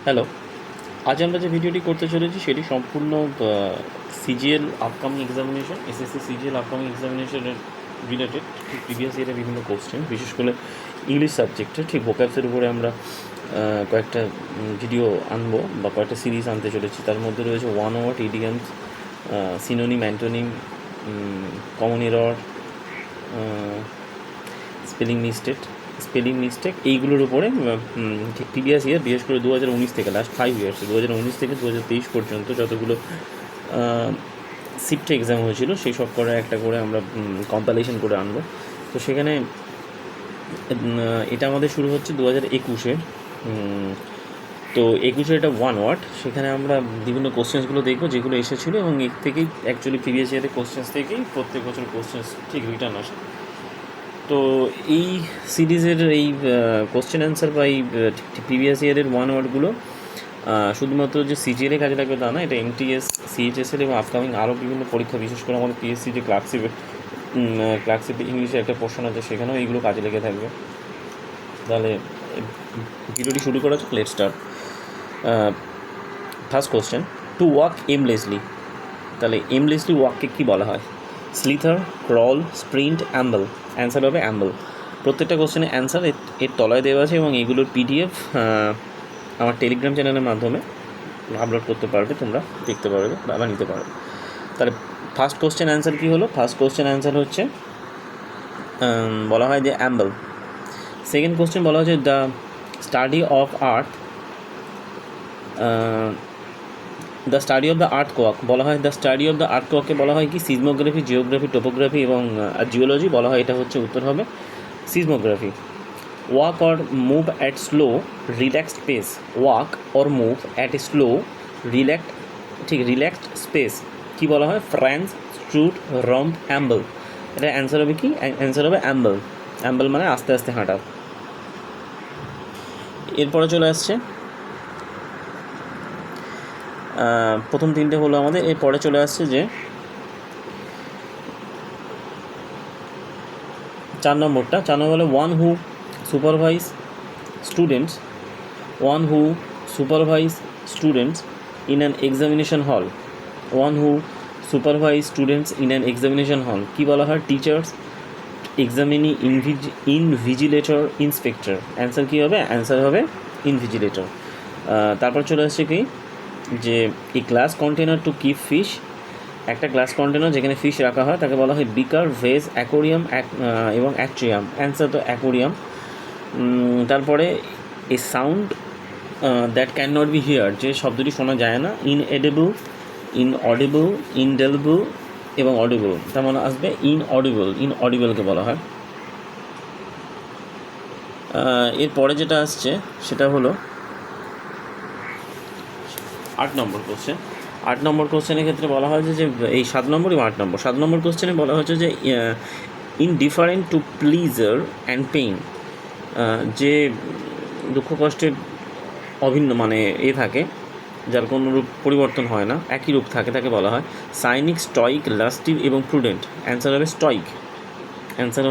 Hello, আজ আমরা যে ভিডিওটি করতে চলেছি সেটি সম্পূর্ণ CGL upcoming examination, SSC CGL upcoming এক্সামিনেশনের রিলেটেড। ঠিক প্রিভিয়াস ইয়ারের বিভিন্ন কোশ্চেন, বিশেষ করে ইংলিশ সাবজেক্টে ঠিক ভোক্যাবসের উপরে আমরা কয়েকটা ভিডিও আনবো বা কয়েকটা সিরিজ আনতে চলেছি। তার মধ্যে রয়েছে one word, idioms, synonym, antonym, common error, spelling mistake, এইগুলোর উপরে ঠিক প্রিভিয়াস ইয়ার, বিশেষ করে 2019 থেকে, লাস্ট 5 ইয়ার্স, 2019 থেকে 2023 পর্যন্ত যতগুলো শিফট এক্সাম হয়েছিল সেই সব করে একটা করে আমরা কম্পাইলেশন করে আনবো। তো সেখানে এটা আমাদের শুরু হচ্ছে 2021-এ। তো 21-এ এটা ওয়ান ওয়ার্ড, সেখানে আমরা বিভিন্ন কোশ্চেন্সগুলো দেখবো যেগুলো এসেছিলো, এবং এর থেকেই অ্যাকচুয়ালি প্রিভিয়াস ইয়ারের কোশ্চেন্স থেকেই প্রত্যেক বছর কোশ্চেন্স ঠিক রিটার্ন আসে। তো এই সিরিজের এই কোশ্চেন অ্যান্সার বা এই প্রিভিয়াস ইয়ারের ওয়ান ওয়ার্ডগুলো শুধুমাত্র যে সিজিএলে কাজে লাগবে তা না, এটা এমটিএস, সিএইচএসএল এবং আপকামিং আরও বিভিন্ন পরীক্ষা, বিশেষ করে আমাদের পিএসসি যে ক্লার্কশিপ ইংলিশে একটা পোর্শন আছে, সেখানেও এইগুলো কাজে লেগে থাকবে। তাহলে ভিডিওটি শুরু করা যাক, let's start. First question, to walk aimlessly. তাহলে এমলেসলি ওয়াককে কী বলা হয়? স্লিথার, ক্রল, স্প্রিন্ট, অ্যাম্বল। অ্যান্সার হবে অ্যাম্বল। প্রত্যেকটা কোশ্চেনের অ্যান্সার এর তলায় দেওয়া আছে, এবং এগুলোর পিডিএফ আমার টেলিগ্রাম চ্যানেলের মাধ্যমে আপলোড করতে পারবে, তোমরা দেখতে পারবে বা নিতে পারবে। তাহলে ফার্স্ট কোশ্চেন অ্যান্সার কী হলো? ফার্স্ট কোশ্চেন অ্যান্সার হচ্ছে বলা হয় যে অ্যাম্বল। সেকেন্ড কোশ্চেন বলা হচ্ছে the study of earth, the study of the earthquake বলা হয়। দ্য স্টাডি অফ দ্য আর্থকোয়াককে বলা হয় কি? সিজমোগ্রাফি, জিওগ্রাফি, টোপোগ্রাফি এবং জিওলজি বলা হয়। এটা হচ্ছে উত্তর হবে seismography. Walk or move at slow relaxed pace. Walk or move at a slow relaxed space কী বলা হয়? Prance, strut, romp, amble. এটা অ্যান্সার হবে কি? অ্যান্সার হবে অ্যাম্বল। অ্যাম্বল মানে আস্তে আস্তে হাঁটা। এরপরে চলে আসছে প্রথম তিনটে হলো আমাদের। এরপরে চলে আসছে যে 4 নম্বরটা। 4 নম্বর হলো one who supervise students in an examination hall. One who supervise students in an examination hall কী বলা হয়? Teachers, examinee, invigilator, inspector. Answer কী হবে? অ্যান্সার হবে ইনভিজিলেটর। তারপর চলে আসছে কি? যে এই glass container to keep fish, একটা গ্লাস কন্টেনার যেখানে ফিশ রাখা হয় তাকে বলা হয় বিকার, ভেজ, অ্যাকোরিয়াম এবং অ্যাট্রিয়াম। অ্যান্সার তো অ্যাকোরিয়াম। তারপরে a sound that can not B here, যে শব্দটি শোনা যায় না। ইনএডিবল, ইনঅডিবল, ইনডেলিবল এবং অডিবল। তার মানে আসবে ইনঅডিবলকে বলা হয়। এরপরে যেটা আসছে সেটা হলো 8 নম্বর কোশ্চেন। 8 নম্বর কোশ্চেনের ক্ষেত্রে বলা হয়েছে যে এই 7 নম্বর এবং 8 নম্বর। 7 নম্বর কোশ্চেনে বলা হচ্ছে যে indifferent two pleasure and pain, যে দুঃখ কষ্টের অভিন্ন মানে থাকে, যার কোনো রূপ পরিবর্তন হয় না, একই রূপ থাকে, তাকে বলা হয় সাইনিক, স্টয়িক, লাস্টিভ এবং প্রুডেন্ট। অ্যান্সার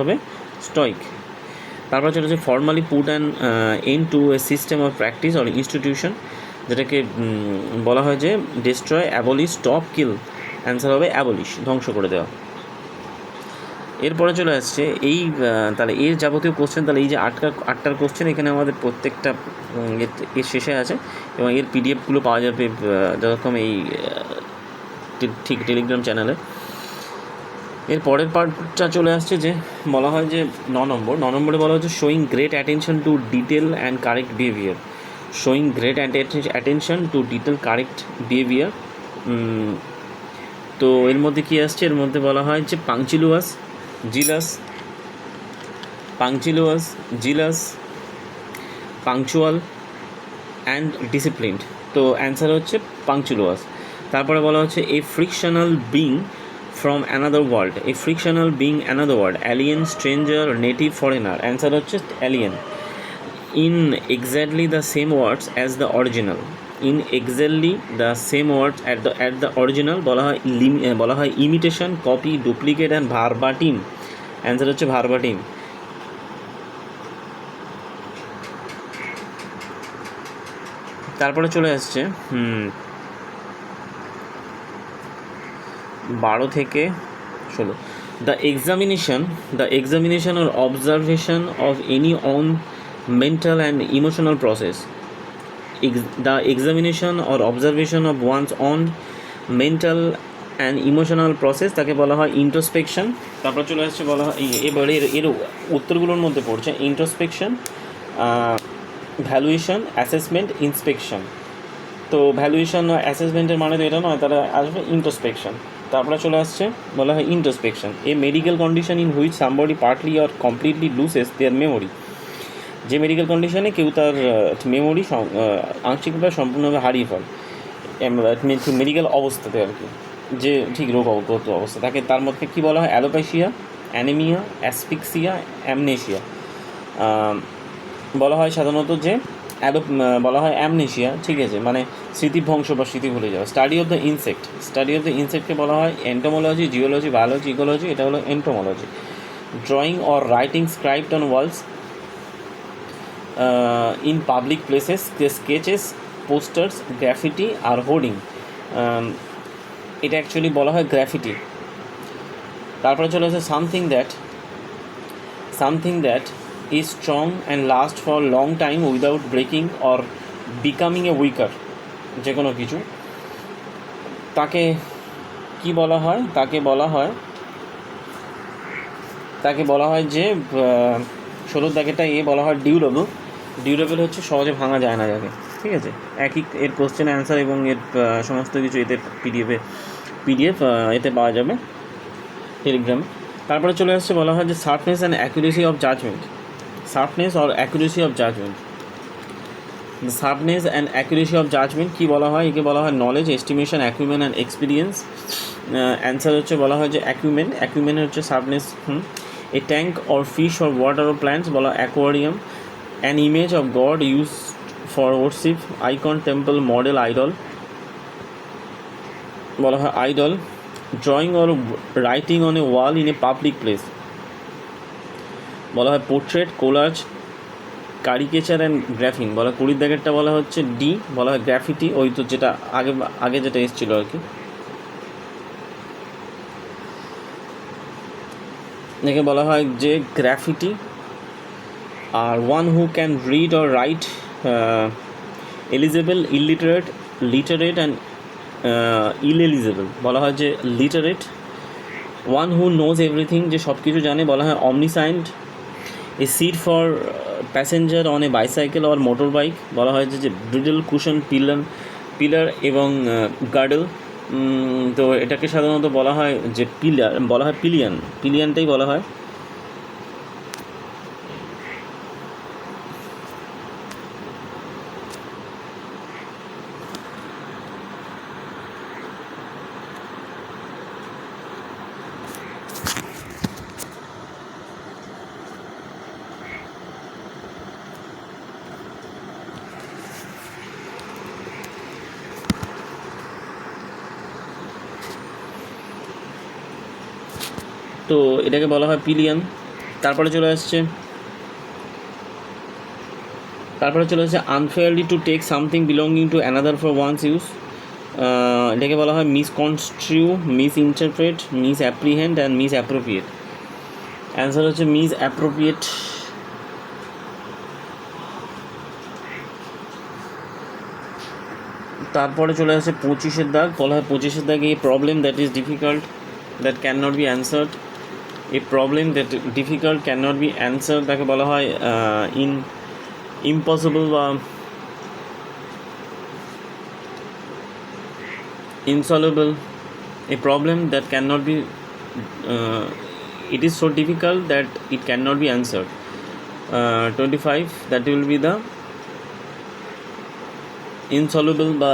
হবে স্টয়িক। তারপর চলেছে formally put an end to a system of practice or institution, যেটাকে বলা হয় যে destroy, abolish, stop, kill. Answer হবে অ্যাবলিশ, ধ্বংস করে দেওয়া। এরপরে চলে আসছে এই তাহলে এর যাবতীয় কোশ্চেন। তাহলে এই যে আটটার কোশ্চেন এখানে আমাদের প্রত্যেকটা এর শেষে আছে, এবং এর পিডিএফগুলো পাওয়া যাবে যতক্ষণ এই ঠিক টেলিগ্রাম চ্যানেলে। এর পরের পার্টটা চলে আসছে যে বলা হয় যে 9 নম্বরে বলা হচ্ছে showing great attention to detail and correct behaviour. তো এর মধ্যে কী আসছে? এর মধ্যে বলা হয় যে punctilious, zealous, punctual and disciplined. তো অ্যান্সার হচ্ছে পাংচুয়াস। তারপরে বলা হচ্ছে a fictional being from another world, alien, stranger, native, foreigner. Answer হচ্ছে alien. In exactly the same words as the original, at the original বলা হয় imitation, copy, duplicate and verbatim. Answer হচ্ছে verbatim. তারপরে চলে আসছে 12 থেকে 16, the examination or observation of any own mental and emotional process. The examination or observation of one's own mental and emotional process তাকে বলা হয় ইন্ট্রোস্পেকশন। তারপর চলে আসছে বলা হয় এবারে এর উত্তরগুলোর মধ্যে পড়ছে ইন্ট্রোস্পেকশন, ভ্যালুয়েশন, অ্যাসেসমেন্ট, ইন্সপেকশন। তো ভ্যালুয়েশন ও অ্যাসেসমেন্টের মানে তো এটা নয়, তারা আসবে ইন্ট্রোস্পেকশন। তারপরে চলে আসছে বলা হয় introspection, a medical condition in which somebody partly or completely loses their memory. যে মেডিকেল কন্ডিশনে কেউ তার মেমোরি আংশিকভাবে সম্পূর্ণভাবে হারিয়ে ফেলে, মেডিকেল অবস্থাতে আর কি, যে ঠিক রোগগত অবস্থা তাকে, তার মধ্যে কী বলা হয় অ্যালোপেশিয়া, অ্যানিমিয়া, অ্যাসফিক্সিয়া, অ্যামনেশিয়া। বলা হয় সাধারণত যে বলা হয় অ্যামনেশিয়া, ঠিক আছে, মানে স্মৃতিভ্রংশ বা স্মৃতি ভুলে যাওয়া। স্টাডি অফ দ্য ইনসেক্টকে বলা হয় এন্টোমোলজি, জিওলজি, বায়োলজি, ইকোলজি, এটা হলো entomology. Drawing or writing scribed on walls in public places, sketches, posters, graffiti আর হোর্ডিং, এটা অ্যাকচুয়ালি বলা হয় গ্রাফিটি। তারপরে চলে আসে something that is strong and last for long time without breaking or becoming a weaker, যে কোনো কিছু তাকে কি বলা হয়, তাকে বলা হয় যে 16 দাগেটা বলা হয় ডিউরেবল হচ্ছে সহজে ভাঙা যায় না যাকে, ঠিক আছে। একই এর কোশ্চেন অ্যান্সার এবং এর সমস্ত কিছু এতে পিডিএফ এতে পাওয়া যাবে টেলিগ্রামে। তারপরে চলে আসছে বলা হয় যে sharpness and accuracy of judgement. Sharpness or accuracy of judgement, sharpness and accuracy of judgement কী বলা হয়, একে বলা হয় knowledge, estimation, acumen and experience. Answer হচ্ছে বলা হয় যে অ্যাকুইমেন্ট হচ্ছে sharpness. A tank or fish or water or plants বলা হয় aquarium. An image of god use for worship, icon, temple, model, idol বলা হয় idol. Drawing or writing on a wall in a public place বলা হয় portrait, collage, কারিকেচার and graphing বলা হয় 20 দাগেরটা বলা হচ্ছে ডি, বলা হয় গ্রাফিটি, ওই তো যেটা আগে যেটা এসেছিলো আর কি। একে বলা হয় যে গ্রাফিটি। আর one who can read or write, eligible, illiterate, literate and illegible বলা হয় যে literate. One who knows everything, যে সব কিছু জানে বলা হয় omniscient. A seat for passenger on a bicycle or motor bike বলা হয় যে ব্রিডল, কুশন, পিলার এবং গার্ডল। তো এটাকে সাধারণত বলা হয় যে বলা হয় পিলিয়ানটাই বলা হয়। তো এটাকে বলা হয় পিলিয়ন। তারপরে চলে আসছে unfairly to take something belonging to another for one's use, এটাকে বলা হয় misconstrue, misinterpret, misapprehend and misappropriate. Answer হচ্ছে মিসঅ্যাপ্রোপ্রিয়েট। তারপরে চলে আসে 25 দাগ, বলা হয় 25 দাগে a problem that is difficult that can not be answered, a problem that difficult can not be answered তাকে বলা হয় ইম্পসিবল বা insoluble. A problem that cannot be it is so difficult that it cannot be answered. 25 that will be the insoluble বা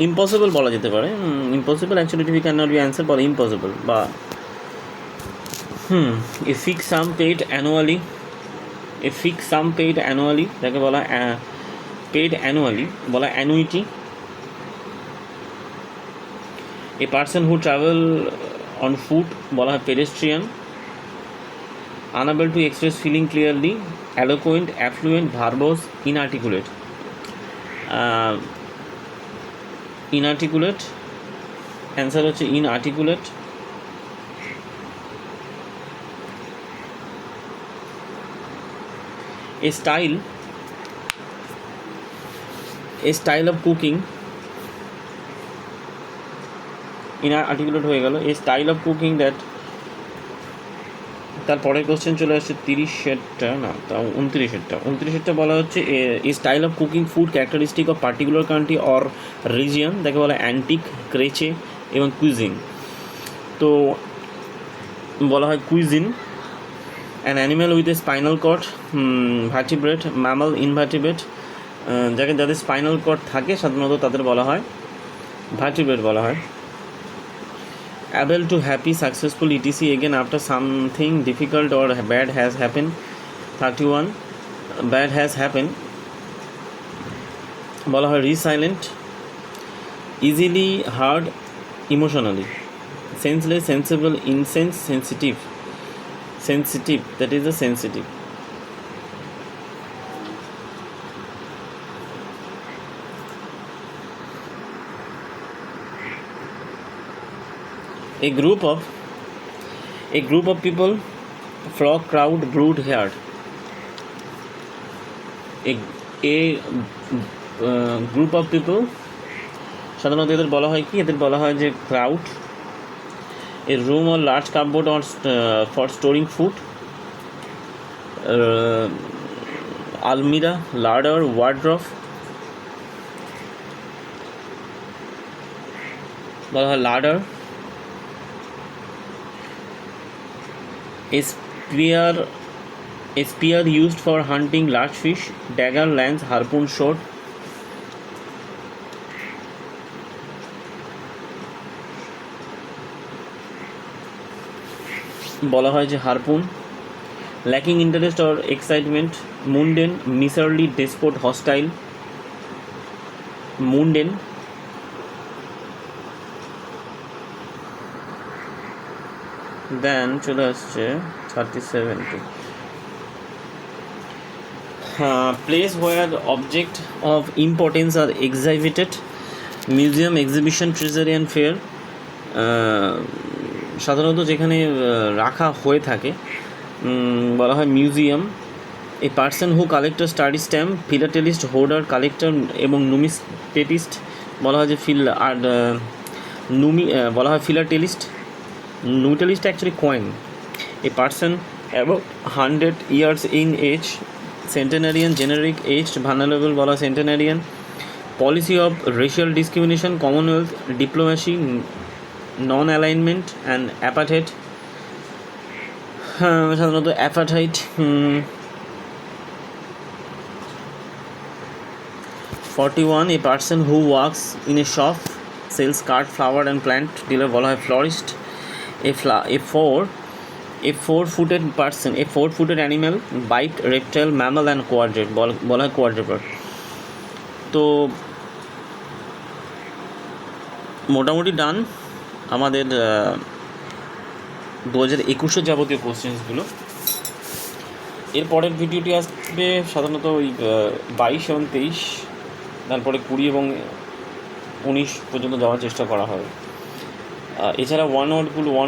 impossible বলা যেতে পারে। impossible actually if it cannot be answered বা impossible বা a fixed sum paid annually যাকে বলা paid annually বলা annuity. A person who travel on foot বলা হয় pedestrian. Unable to express feeling clearly, eloquent, affluent, verbose, inarticulate. Inarticulate, answer হচ্ছে inarticulate. A style of cooking, ইনআর্টিকুলেট হয়ে গেল। A style of cooking that, তারপরে question চলে আসছে 30-এরটা না, তা 29-এরটা বলা হচ্ছে a style of cooking food characteristic of particular country or region, যাকে বলা অ্যান্টিক, ক্রেচে এবং কুইজিন। তো বলা হয় cuisine. An animal with a spinal cord, vertebrate, mammal, invertebrate, যাদের স্পাইনাল কর্ড থাকে সাধারণত তাদের বলা হয় ভার্টিব্রেট বলা হয়। Able to happy, successful, etc. again after something difficult or bad has happened. 31, bad has happened বলা হয় resilient, easily hurt emotionally, senseless, sensible, insense, sensitive, that is a sensitive. A group of people, flock, crowd, brood, herd. A group of people, সাধারণত এদের বলা হয় কি, এদের বলা হয় যে crowd. A room or large cupboard or for storing food, almirah, larder, wardrobe, বলা হয় larder. A spear used for hunting large fish, dagger, lance, harpoon, sword. বলা হয় যে হারপুন। lacking interest or excitement, mundane, miserly, despot, hostile, mundane. Then চলে আসছে 37. Place where object of importance are exhibited, museum, exhibition, treasury and fair, সাধারণত যেখানে রাখা হয়ে থাকে বলা হয় museum. A person who collector, study stamp, philatelist, hoarder, collector এবং নুমিস্টেটিস্ট বলা হয় যে বলা হয় ফিলাটেলিস্ট। Numitalist actually coin. A person about 100 years in age, centenarian, generic, aged, vulnerable বলা centenarian. Policy of racial discrimination, Commonwealth, diplomacy, non-alignment and apartheid. সাধারণত apartheid. 41, a person who works in a shop, sells cart, flower and plant dealer বলা হয় florist. A four-footed person, a four-footed animal, bite, reptile, mammal and quadruped বলা হয় quadruped. তো মোটামুটি ডান আমাদের 2021 যাবতীয় কোশ্চেন্সগুলো। এরপরের ভিডিওটি আসবে সাধারণত ওই 22 এবং 23, তারপরে 20 এবং 19 পর্যন্ত যাওয়ার চেষ্টা করা হবে। এছাড়া ওয়ান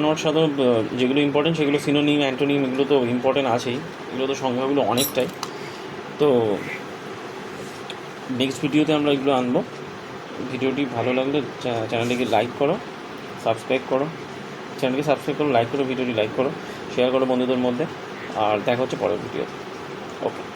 ওয়ার্ড সাধারণত যেগুলো ইম্পর্টেন্ট সেগুলো সিনোনিম, অ্যান্টোনিম, এগুলো তো ইম্পর্টেন্ট আছেই, এগুলো তো সংখ্যাগুলো অনেকটাই। তো নেক্সট ভিডিওতে আমরা এগুলো আনবো। ভিডিওটি ভালো লাগলে চ্যানেলটিকে লাইক করো, সাবস্ক্রাইব করো, লাইক করো, ভিডিওটি লাইক করো, শেয়ার করো বন্ধুদের মধ্যে। আর দেখা হচ্ছে পরের ভিডিওতে। ওকে।